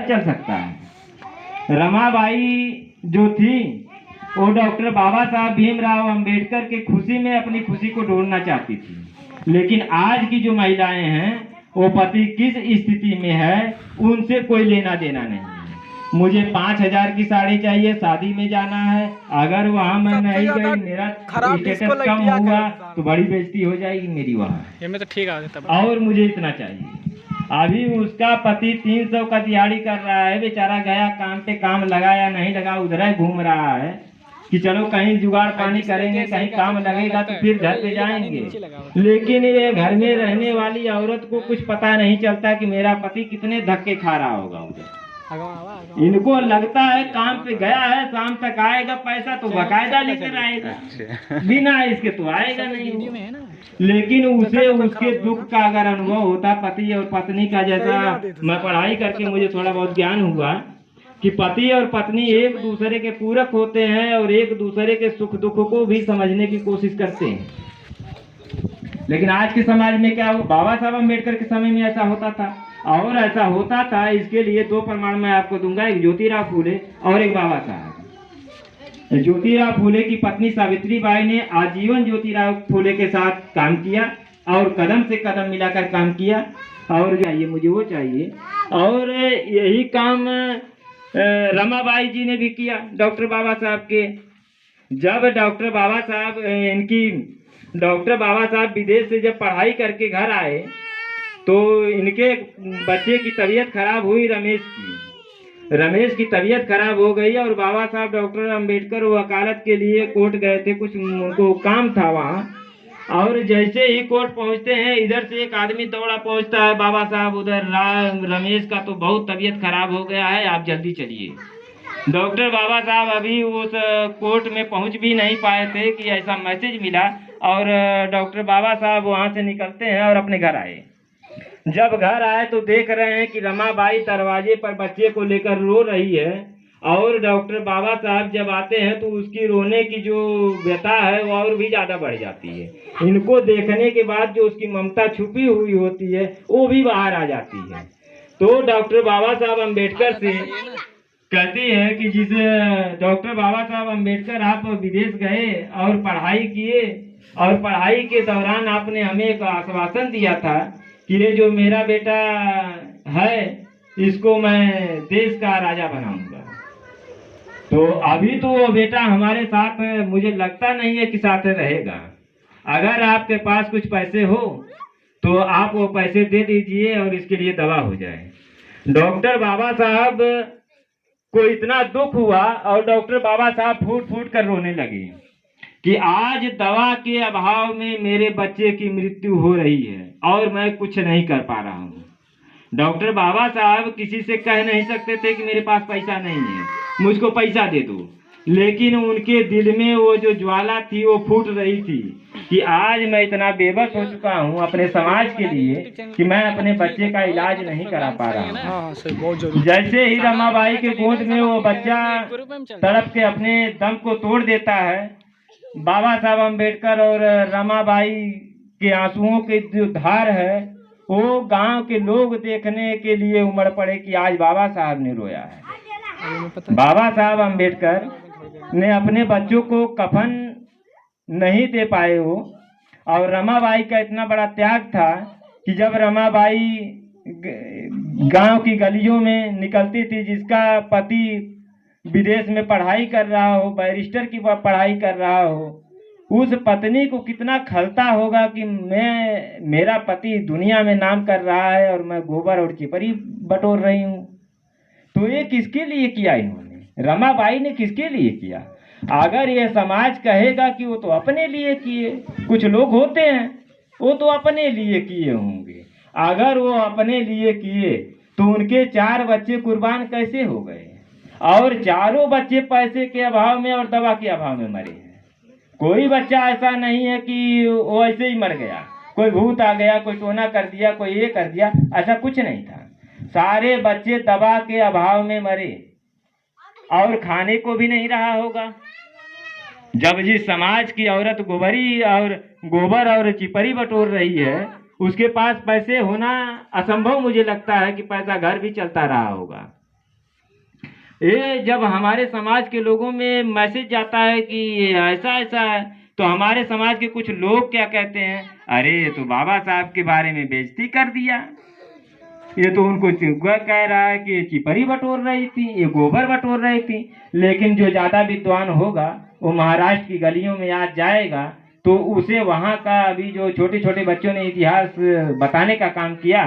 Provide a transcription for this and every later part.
चल सकता है। रमाबाई जो थी वो डॉक्टर बाबा साहब भीमराव अंबेडकर के खुशी में अपनी खुशी को ढूंढना चाहती थी, लेकिन आज की जो महिलाएं हैं वो पति किस स्थिति में है उनसे कोई लेना देना नहीं है। मुझे 5,000 की साड़ी चाहिए, शादी में जाना है, अगर वहाँ मैं नहीं गई, मेरा स्टेटस कम हुआ तो बड़ी बेइज्जती हो जाएगी मेरी वहाँ, तो ठीक है। और मुझे इतना चाहिए। अभी उसका पति 300 का दिहाड़ी कर रहा है, बेचारा गया काम पे, काम लगाया नहीं लगा, उधर ही घूम रहा है कि चलो कहीं जुगाड़ पानी करेंगे, कहीं काम लगेगा तो फिर घर पे जाएंगे। लेकिन ये घर में रहने वाली औरत को कुछ पता नहीं चलता कि मेरा पति कितने धक्के खा रहा होगा उधर। इनको लगता है काम पे गया है, शाम तक आएगा पैसा तो बकायदा लेकर आएगा, बिना इसके तो आएगा नहीं। लेकिन उसे उसके दुख का अगर अनुभव होता पति और पत्नी का, जैसा मैं पढ़ाई करके मुझे थोड़ा बहुत ज्ञान हुआ कि पति और पत्नी एक दूसरे के पूरक होते हैं और एक दूसरे के सुख दुख को भी समझने की कोशिश करते हैं। लेकिन आज के समाज में क्या हो, बाबा साहब अम्बेडकर के समय में ऐसा होता था, और ऐसा होता था इसके लिए दो प्रमाण मैं आपको दूंगा, एक ज्योतिराव फूले और एक बाबा साहब। ज्योतिराव फूले की पत्नी सावित्री बाई ने आजीवन ज्योतिराव फूले के साथ काम किया और कदम से कदम मिलाकर काम किया, और चाहिए मुझे वो चाहिए, और यही काम रमाबाई जी ने भी किया डॉक्टर बाबा साहब के। जब डॉक्टर बाबा साहब विदेश से जब पढ़ाई करके घर आए तो इनके बच्चे की तबीयत खराब हुई, रमेश की तबीयत खराब हो गई, और बाबा साहब डॉक्टर अंबेडकर वकालत के लिए कोर्ट गए थे, कुछ उनको काम था वहाँ, और जैसे ही कोर्ट पहुँचते हैं इधर से एक आदमी दौड़ा पहुँचता है, बाबा साहब उधर रमेश का तो बहुत तबीयत खराब हो गया है, आप जल्दी चलिए। डॉक्टर बाबा साहब अभी उस कोर्ट में पहुँच भी नहीं पाए थे कि ऐसा मैसेज मिला, और डॉक्टर बाबा साहब वहाँ से निकलते हैं और अपने घर आए। जब घर आए तो देख रहे हैं कि रमाबाई दरवाजे पर बच्चे को लेकर रो रही है, और डॉक्टर बाबा साहब जब आते हैं तो उसकी रोने की जो व्यथा है वो और भी ज़्यादा बढ़ जाती है। इनको देखने के बाद जो उसकी ममता छुपी हुई होती है वो भी बाहर आ जाती है। तो डॉक्टर बाबा साहब अम्बेडकर से कहती है कि जिस डॉक्टर बाबा साहब अम्बेडकर आप विदेश गए और पढ़ाई किए, और पढ़ाई के दौरान आपने हमें एक आश्वासन दिया था कि ये जो मेरा बेटा है इसको मैं देश का राजा बनाऊंगा। तो अभी तो वो बेटा हमारे साथ मुझे लगता नहीं है कि साथ रहेगा। अगर आपके पास कुछ पैसे हो तो आप वो पैसे दे दीजिए और इसके लिए दवा हो जाए। डॉक्टर बाबा साहब को इतना दुख हुआ और डॉक्टर बाबा साहब फूट फूट कर रोने लगे कि आज दवा के अभाव में मेरे बच्चे की मृत्यु हो रही है और मैं कुछ नहीं कर पा रहा हूँ। डॉक्टर बाबा साहब किसी से कह नहीं सकते थे कि मेरे पास पैसा नहीं है, मुझको पैसा दे दो, लेकिन उनके दिल में वो जो ज्वाला थी वो फूट रही थी कि आज मैं इतना बेबस हो चुका हूँ अपने समाज के लिए कि मैं अपने बच्चे का इलाज नहीं करा पा रहा हूँ। जैसे ही रमाबाई के गोद में वो बच्चा तड़प के अपने दम को तोड़ देता है, बाबा साहब अम्बेडकर और रमाबाई के आंसुओं की जो धार है वो गांव के लोग देखने के लिए उमड़ पड़े कि आज बाबा साहब ने रोया है। बाबा साहब अम्बेडकर ने अपने बच्चों को कफन नहीं दे पाए हो, और रमाबाई का इतना बड़ा त्याग था कि जब रमाबाई गांव की गलियों में निकलती थी, जिसका पति विदेश में पढ़ाई कर रहा हो, बैरिस्टर की पढ़ाई कर रहा हो, उस पत्नी को कितना खलता होगा कि मेरा पति दुनिया में नाम कर रहा है और मैं गोबर और चिपरी बटोर रही हूँ। तो ये किसके लिए किया इन्होंने, रमाबाई ने किसके लिए किया? अगर ये समाज कहेगा कि वो तो अपने लिए किए, कुछ लोग होते हैं वो तो अपने लिए किए होंगे, अगर वो अपने लिए किए तो उनके 4 बच्चे कुर्बान कैसे हो गए, और चारों बच्चे पैसे के अभाव में और दवा के अभाव में मरे हैं। कोई बच्चा ऐसा नहीं है कि वो ऐसे ही मर गया, कोई भूत आ गया, कोई टोना कर दिया, कोई ये कर दिया, ऐसा कुछ नहीं था। सारे बच्चे दवा के अभाव में मरे और खाने को भी नहीं रहा होगा। जब जिस समाज की औरत गोबर और चिपरी बटोर रही है उसके पास पैसे होना असंभव मुझे लगता है कि पैसा घर भी चलता रहा होगा। ये जब हमारे समाज के लोगों में मैसेज जाता है कि ये ऐसा ऐसा है, तो हमारे समाज के कुछ लोग क्या कहते हैं, अरे ये तो बाबा साहब के बारे में बेइज्जती कर दिया, ये तो उनको कह रहा है कि ये चिपरी बटोर रही थी, ये गोबर बटोर रही थी। लेकिन जो ज़्यादा विद्वान होगा वो महाराष्ट्र की गलियों में आज जाएगा तो उसे वहाँ का अभी जो छोटे छोटे बच्चों ने इतिहास बताने का काम किया,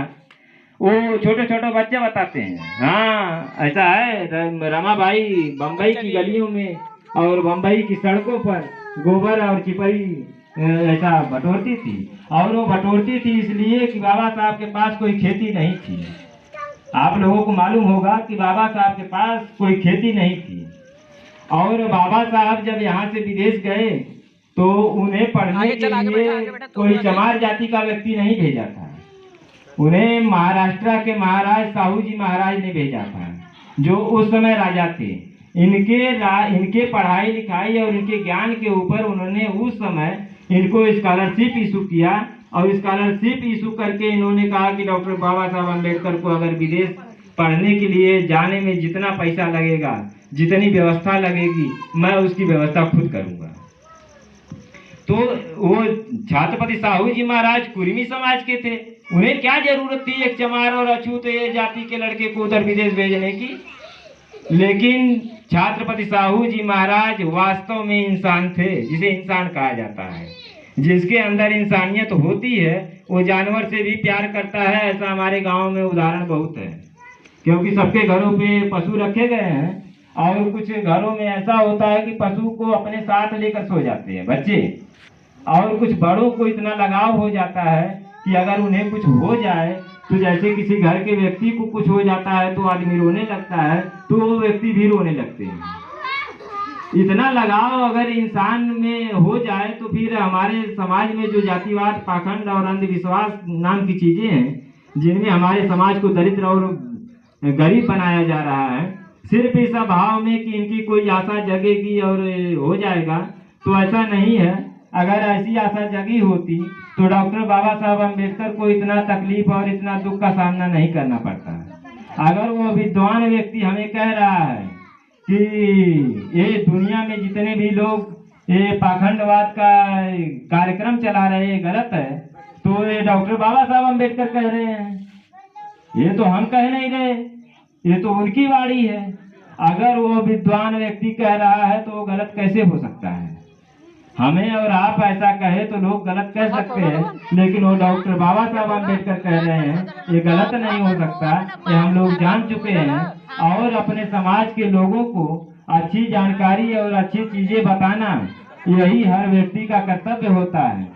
वो छोटे छोटे बच्चे बताते हैं, हाँ ऐसा है। रमाबाई बम्बई की गलियों में और बम्बई की सड़कों पर गोबर और चिपरी ऐसा बटोरती थी, और वो बटोरती थी इसलिए कि बाबा साहब के पास कोई खेती नहीं थी। आप लोगों को मालूम होगा कि बाबा साहब के पास कोई खेती नहीं थी, और बाबा साहब जब यहाँ से विदेश गए तो उन्हें पढ़ने के लिए कोई चमार जाति का व्यक्ति नहीं भेजा था, उन्हें महाराष्ट्र के महाराज साहू जी महाराज ने भेजा था, जो उस समय राजा थे। इनके पढ़ाई लिखाई और इनके ज्ञान के ऊपर उन्होंने उस समय इनको स्कॉलरशिप इशू किया, और स्कॉलरशिप इशू करके इन्होंने कहा कि डॉक्टर बाबा साहब अम्बेडकर को अगर विदेश पढ़ने के लिए जाने में जितना पैसा लगेगा, जितनी व्यवस्था लगेगी, मैं उसकी व्यवस्था खुद करूँगा। तो वो छत्रपति साहू जी महाराज कुर्मी समाज के थे, उन्हें क्या जरूरत थी एक चमार और अछूत जाति के लड़के को उधर विदेश भेजने की। लेकिन छत्रपति साहू जी महाराज वास्तव में इंसान थे, जिसे इंसान कहा जाता है, जिसके अंदर इंसानियत होती है, वो जानवर से भी प्यार करता है। ऐसा हमारे गांव में उदाहरण बहुत है, क्योंकि सबके घरों पे पशु रखे गए हैं, और कुछ घरों में ऐसा होता है कि पशु को अपने साथ लेकर सो जाते हैं बच्चे, और कुछ बड़ों को इतना लगाव हो जाता है कि अगर उन्हें कुछ हो जाए, तो जैसे किसी घर के व्यक्ति को कुछ हो जाता है तो आदमी रोने लगता है, तो वो व्यक्ति भी रोने लगते हैं। इतना लगाव अगर इंसान में हो जाए तो फिर हमारे समाज में जो जातिवाद, पाखंड और अंधविश्वास नाम की चीजें हैं, जिनमें हमारे समाज को दरिद्र और गरीब बनाया जा रहा है, सिर्फ इस भाव में कि इनकी कोई आशा जगेगी और हो जाएगा, तो ऐसा नहीं है। अगर ऐसी आशा जगी होती तो डॉक्टर बाबा साहब अम्बेडकर को इतना तकलीफ और इतना दुख का सामना नहीं करना पड़ता। अगर वो विद्वान व्यक्ति हमें कह रहा है कि ये दुनिया में जितने भी लोग ये पाखंडवाद का कार्यक्रम चला रहे हैं गलत है, तो ये डॉक्टर बाबा साहब अम्बेडकर कह रहे हैं, ये तो हम कह नहीं रहे, ये तो उनकी वाणी है। अगर वो विद्वान व्यक्ति कह रहा है तो वो गलत कैसे हो सकता है? हमें और आप ऐसा कहे तो लोग गलत कह सकते हैं, लेकिन वो डॉक्टर बाबा साहब अम्बेडकर कह रहे हैं, ये गलत नहीं हो सकता। ये हम लोग जान चुके हैं, और अपने समाज के लोगों को अच्छी जानकारी और अच्छी चीजें बताना यही हर व्यक्ति का कर्तव्य होता है।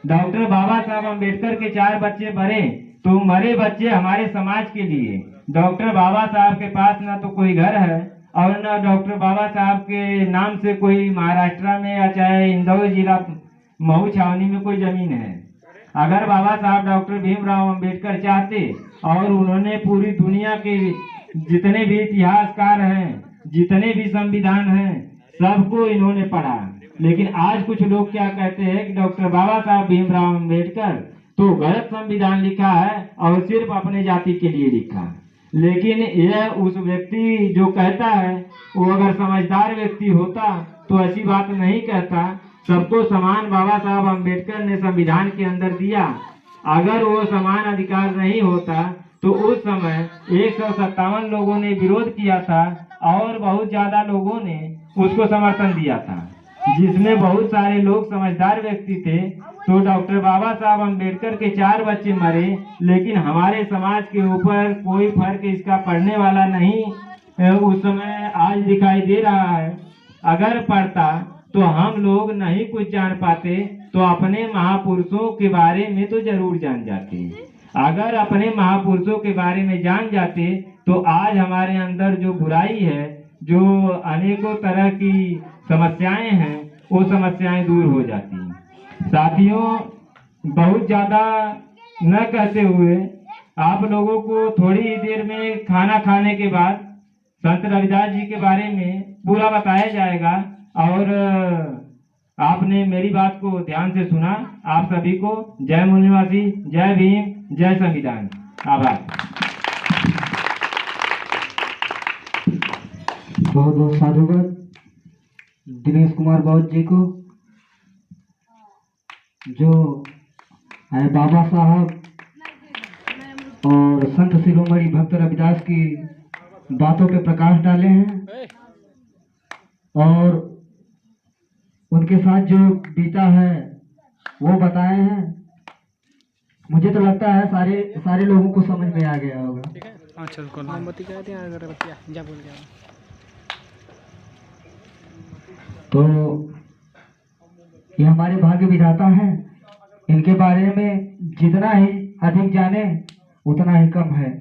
डॉक्टर बाबा साहब अम्बेडकर के 4 बच्चे मरे, तो मरे बच्चे हमारे समाज के लिए। डॉक्टर बाबा साहब के पास ना तो कोई घर है, और न डॉक्टर बाबा साहब के नाम से कोई महाराष्ट्र में या चाहे इंदौर जिला महू छावनी में कोई जमीन है। अगर बाबा साहब डॉक्टर भीमराव अंबेडकर चाहते, और उन्होंने पूरी दुनिया के जितने भी इतिहासकार हैं, जितने भी संविधान हैं, सबको इन्होंने पढ़ा। लेकिन आज कुछ लोग क्या कहते हैं कि डॉक्टर बाबा साहब भीमराव अंबेडकर तो गलत संविधान लिखा है और सिर्फ अपने जाति के लिए लिखा। लेकिन यह उस व्यक्ति जो कहता है, वो अगर समझदार व्यक्ति होता तो ऐसी बात नहीं कहता। सबको समान बाबा साहब अम्बेडकर ने संविधान के अंदर दिया। अगर वो समान अधिकार नहीं होता तो उस समय 157 लोगों ने विरोध किया था, और बहुत ज्यादा लोगों ने उसको समर्थन दिया था, जिसमें बहुत सारे लोग समझदार व्यक्ति थे। तो डॉक्टर बाबा साहब अम्बेडकर के 4 बच्चे मरे, लेकिन हमारे समाज के ऊपर कोई फर्क इसका पड़ने वाला नहीं उस समय आज दिखाई दे रहा है। अगर पड़ता तो हम लोग नहीं कुछ जान पाते, तो अपने महापुरुषों के बारे में तो जरूर जान जाते। अगर अपने महापुरुषों के बारे में जान जाते तो आज हमारे अंदर जो बुराई है, जो अनेकों तरह की समस्याएं हैं, वो समस्याएं दूर हो जाती। साथियों, बहुत ज्यादा न कहते हुए आप लोगों को थोड़ी ही देर में खाना खाने के बाद संत रविदास जी के बारे में पूरा बताया जाएगा। और आपने मेरी बात को ध्यान से सुना। आप सभी को जय मूल निवासी, जय भीम, जय संविधान। आभार। बहुत बहुत साधुवाद दिनेश कुमार बौद्ध जी को, जो है बाबा साहब और संत शिरोमणि भक्त रविदास की बातों पे प्रकाश डाले हैं और उनके साथ जो बीता है वो बताए हैं। मुझे तो लगता है सारे सारे लोगों को समझ में आ गया होगा। हाँ चल कौन मोमबत्ती क्या दें अगरबत्ती जा बोल गया। तो ये हमारे भाग्य विधाता हैं, इनके बारे में जितना ही अधिक जाने उतना ही कम है।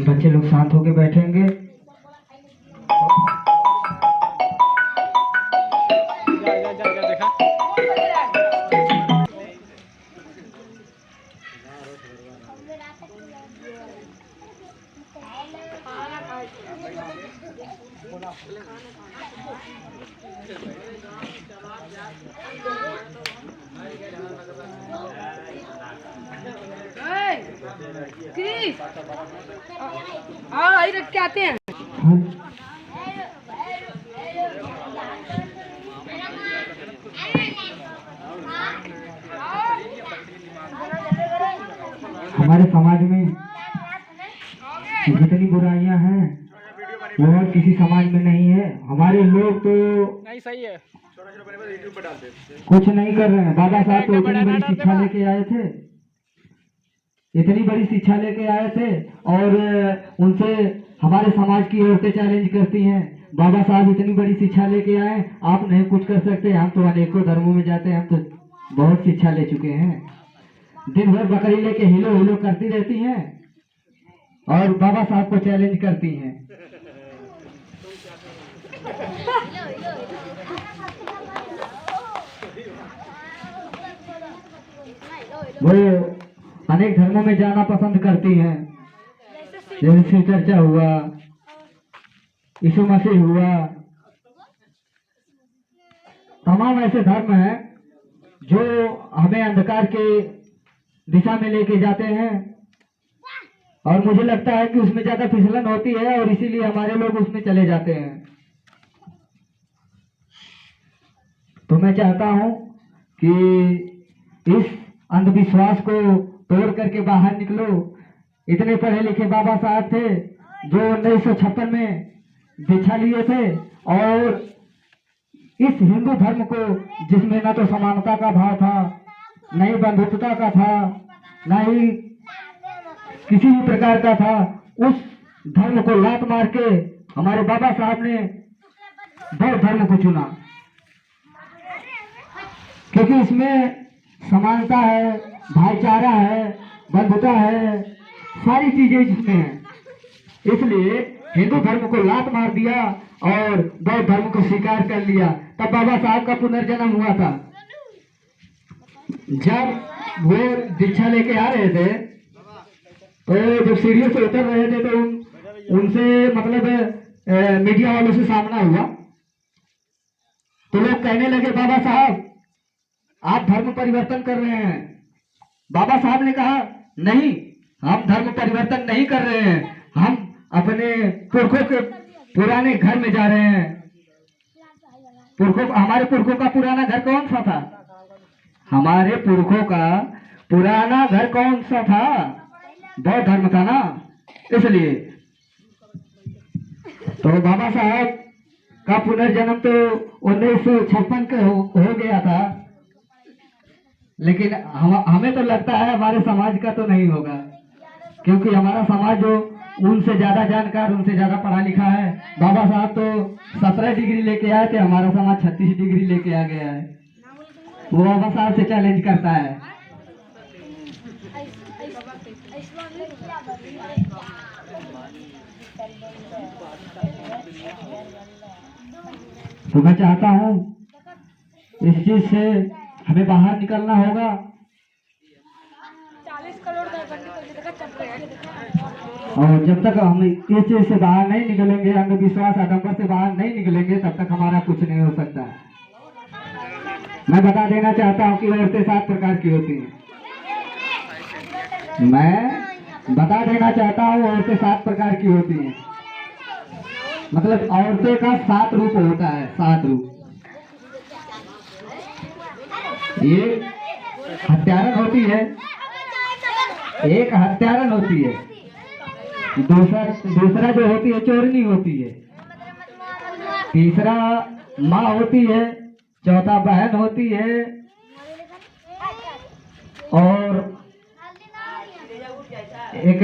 बच्चे लोग शांत होकर बैठेंगे। जा देखा हाँ रख के आते हैं। हमारे समाज में जितनी बुराइयां हैं वो और किसी समाज में नहीं है। हमारे लोग तो नहीं सही है कुछ नहीं कर रहे हैं। बाबा साहब तो इतनी बड़ी शिक्षा लेके आए थे, इतनी बड़ी शिक्षा लेके आए थे और उनसे हमारे समाज की औरतें चैलेंज करती हैं। बाबा साहब इतनी बड़ी शिक्षा लेके आए, आप नहीं कुछ कर सकते। हम तो अनेकों धर्मों में जाते हैं, हम तो बहुत शिक्षा ले चुके हैं। दिन भर बकरी लेके हिलो हिलो करती रहती हैं और बाबा साहब को चैलेंज करती हैं। वो अनेक धर्मों में जाना पसंद करती हैं, जैसे शिव चर्चा हुआ, यीशु मसीह हुआ, तमाम ऐसे धर्म हैं जो हमें अंधकार के दिशा में लेके जाते हैं और मुझे लगता है कि उसमें ज्यादा फिसलन होती है और इसीलिए हमारे लोग उसमें चले जाते हैं। तो मैं चाहता हूं कि इस अंधविश्वास को तोड़ करके बाहर निकलो। इतने पढ़े लिखे बाबा साहब थे जो 1956 में दीक्षा लिए थे और इस हिंदू धर्म को, जिसमें न तो समानता का भाव था, न ही बंधुत्वता का था, न ही किसी भी प्रकार का था, उस धर्म को लात मार के हमारे बाबा साहब ने बौद्ध धर्म को चुना, क्योंकि इसमें समानता है, भाईचारा है, बंधुता है, सारी चीजें इसमें हैं। इसलिए हिंदू धर्म को लात मार दिया और बौद्ध धर्म को स्वीकार कर लिया। तब बाबा साहब का पुनर्जन्म हुआ था। जब वो दीक्षा लेके आ रहे थे तो जब सीढ़ियों से उतर रहे थे तो उनसे मतलब मीडिया वालों से सामना हुआ तो लोग कहने लगे, बाबा साहब आप धर्म परिवर्तन कर रहे हैं। बाबा साहब ने कहा, नहीं, हम धर्म परिवर्तन नहीं कर रहे हैं, हम अपने पुरखों के पुराने घर में जा रहे हैं। हमारे पुरखों का पुराना घर कौन सा था? हमारे पुरखों का पुराना घर कौन सा था? बौद्ध धर्म था ना। इसलिए तो बाबा साहब का पुनर्जन्म तो 1956 का हो गया था, लेकिन हमें तो लगता है हमारे समाज का तो नहीं होगा, क्योंकि हमारा समाज जो उनसे ज्यादा जानकार, उनसे ज्यादा पढ़ा लिखा है। बाबा साहब तो 17 डिग्री लेके आए थे, हमारा समाज 36 डिग्री लेके आ गया है। वो बाबा साहब से चैलेंज करता है। तो मैं चाहता हूँ इस चीज से हमें बाहर निकलना होगा। 40 करोड़ और जब तक हम इस चीज से बाहर नहीं निकलेंगे, अंधविश्वास आडंबर से बाहर नहीं निकलेंगे, तब तक हमारा कुछ नहीं हो सकता। मैं बता देना चाहता हूँ कि औरतें 7 प्रकार की होती हैं। मैं बता देना चाहता हूँ, औरतें 7 प्रकार की होती हैं। मतलब औरतें का 7 रूप होता है, 7 रूप। एक हत्यारन होती है, एक हत्यारन होती है, दूसरा जो होती है चोरनी होती है, तीसरा माँ होती है, चौथा बहन होती है, और एक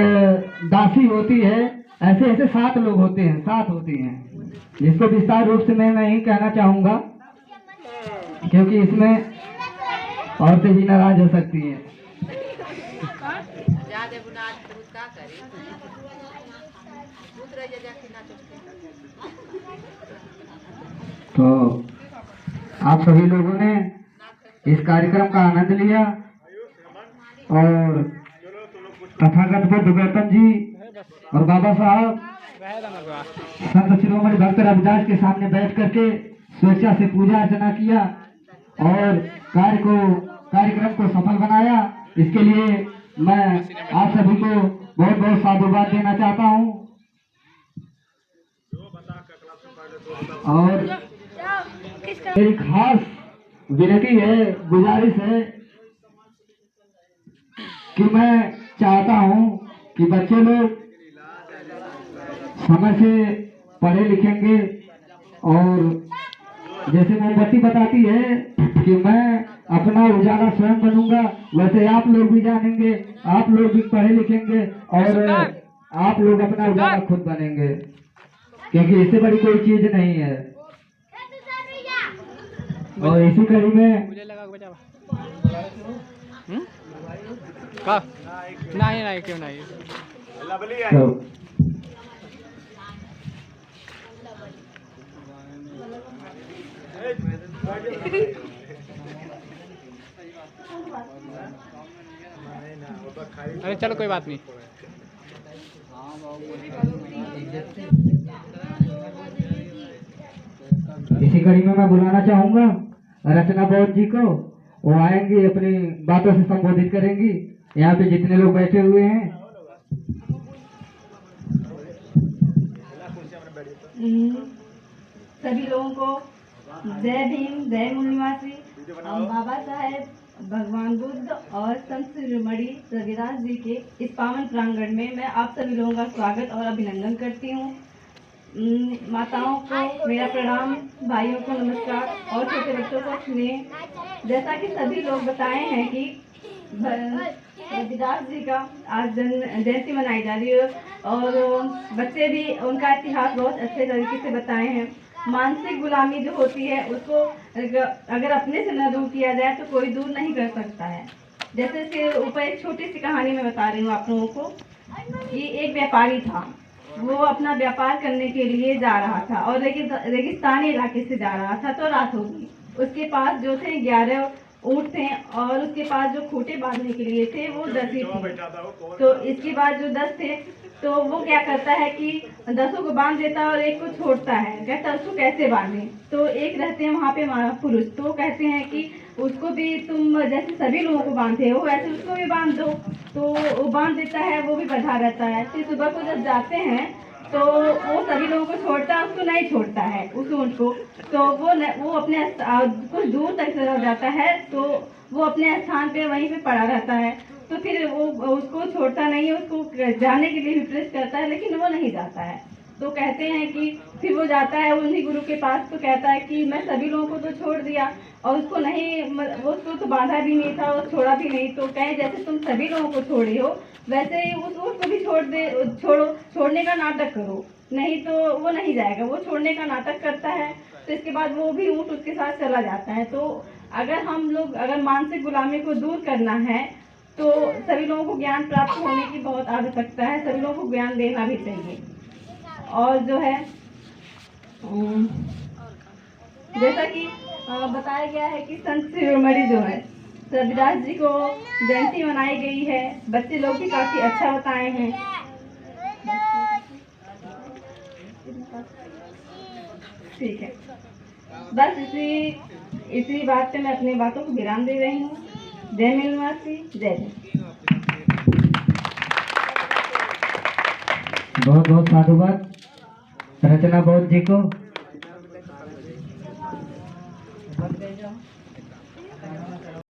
दासी होती है। ऐसे ऐसे 7 लोग होते हैं, 7 होती हैं, जिसको विस्तार रूप से मैं नहीं कहना चाहूंगा, क्योंकि इसमें औरतें भी नाराज हो सकती हैं। तो आप सभी लोगों ने इस कार्यक्रम का आनंद लिया, और तथागत बुद्ध गौतम जी और बाबा साहब संत शिरोमणि भक्त रविदास के सामने बैठ करके स्वेच्छा से पूजा अर्चना किया और कार्यक्रम को सफल बनाया। इसके लिए मैं आप सभी को बहुत बहुत साधुवाद देना चाहता हूँ। और मेरी खास विनती है, गुजारिश है कि मैं चाहता हूँ कि बच्चे लोग समय से पढ़े लिखेंगे, और जैसे मोमबत्ती बताती है कि मैं अपना उजाला स्वयं बनूंगा, वैसे आप लोग भी जानेंगे, आप लोग भी पढ़े लिखेंगे और आप लोग अपना उजाला खुद बनेंगे, क्योंकि इससे बड़ी कोई चीज नहीं है। और इसी कड़ी में मुझे लगा बचा का नहीं नहीं क्यों नहीं तो अरे चलो कोई बात नहीं। इसी कड़ी में मैं बुलाना चाहूंगा रचना बौद्ध जी को। वो आएंगी, अपनी बातों से संबोधित करेंगी। यहाँ पे जितने लोग बैठे हुए हैं, सभी लोगों को जय भीम, जय मूल निवासी। बाबा साहेब, भगवान बुद्ध और संत शिरोमणि रविदास जी के इस पावन प्रांगण में मैं आप सभी लोगों का स्वागत और अभिनंदन करती हूँ। माताओं को मेरा प्रणाम, भाइयों को नमस्कार और छोटे बच्चों को स्नेह। जैसा कि सभी लोग बताए हैं कि रविदास जी का आज जयंती मनाई जा रही है, और बच्चे भी उनका इतिहास बहुत अच्छे तरीके से बताए हैं। मानसिक गुलामी जो होती है उसको अगर अपने से न दूर किया जाए तो कोई दूर नहीं कर सकता है। जैसे कि ऊपर एक छोटी सी कहानी मैं बता रही हूँ आप लोगों को कि एक व्यापारी था, वो अपना व्यापार करने के लिए जा रहा था और रेगिस्तानी इलाके से जा रहा था। तो रात हो गई। उसके पास जो थे 11 ऊँट थे और उसके पास जो खूंटे बांधने के लिए थे वो 10 ही थे। तो इसके बाद जो 10 थे तो वो क्या करता है कि 10 को बांध देता है और एक को छोड़ता है। कहता है उसको कैसे बांधे। तो एक रहते हैं वहाँ पे पुरुष, तो वो कहते हैं कि उसको भी तुम जैसे सभी लोगों को बांधते हो वैसे उसको भी बांध दो। तो वो बांध देता है, वो भी बंधा रहता है। फिर सुबह को जब जाते हैं तो वो सभी लोगों को छोड़ता है, उसको नहीं छोड़ता है उस ऊँट को। तो वो अपने कुछ दूर तक चला जाता है, तो वो अपने स्थान पे वहीं पे पड़ा रहता है। तो फिर वो उसको छोड़ता नहीं है, उसको जाने के लिए भी प्रेस करता है, लेकिन वो नहीं जाता है। तो कहते हैं कि फिर वो जाता है उन्हीं गुरु के पास, तो कहता है कि मैं सभी लोगों को तो छोड़ दिया और उसको नहीं, वो उसको तो बांधा भी नहीं था और छोड़ा भी नहीं। तो कहे जैसे तुम सभी लोगों को छोड़े हो वैसे ही उस ऊँट को भी छोड़ने का नाटक करो, नहीं तो वो नहीं जाएगा। वो छोड़ने का नाटक करता है, तो इसके बाद वो भी ऊँट उसके साथ चला जाता है। तो अगर मानसिक गुलामी को दूर करना है तो सभी लोगों को ज्ञान प्राप्त होने की बहुत आवश्यकता है, सभी लोगों को ज्ञान देना भी चाहिए। और जो है जैसा कि बताया गया है कि संत शिरोमणि जो है रविदास जी को जयंती मनाई गई है। बच्चे लोग भी काफी अच्छा बताए हैं। ठीक है, बस इसी बात पे मैं अपनी बातों को विराम दे रही हूँ। जय मीनवासी, जय जय। बहुत बहुत साधुवाद रचना बौद्ध जी को।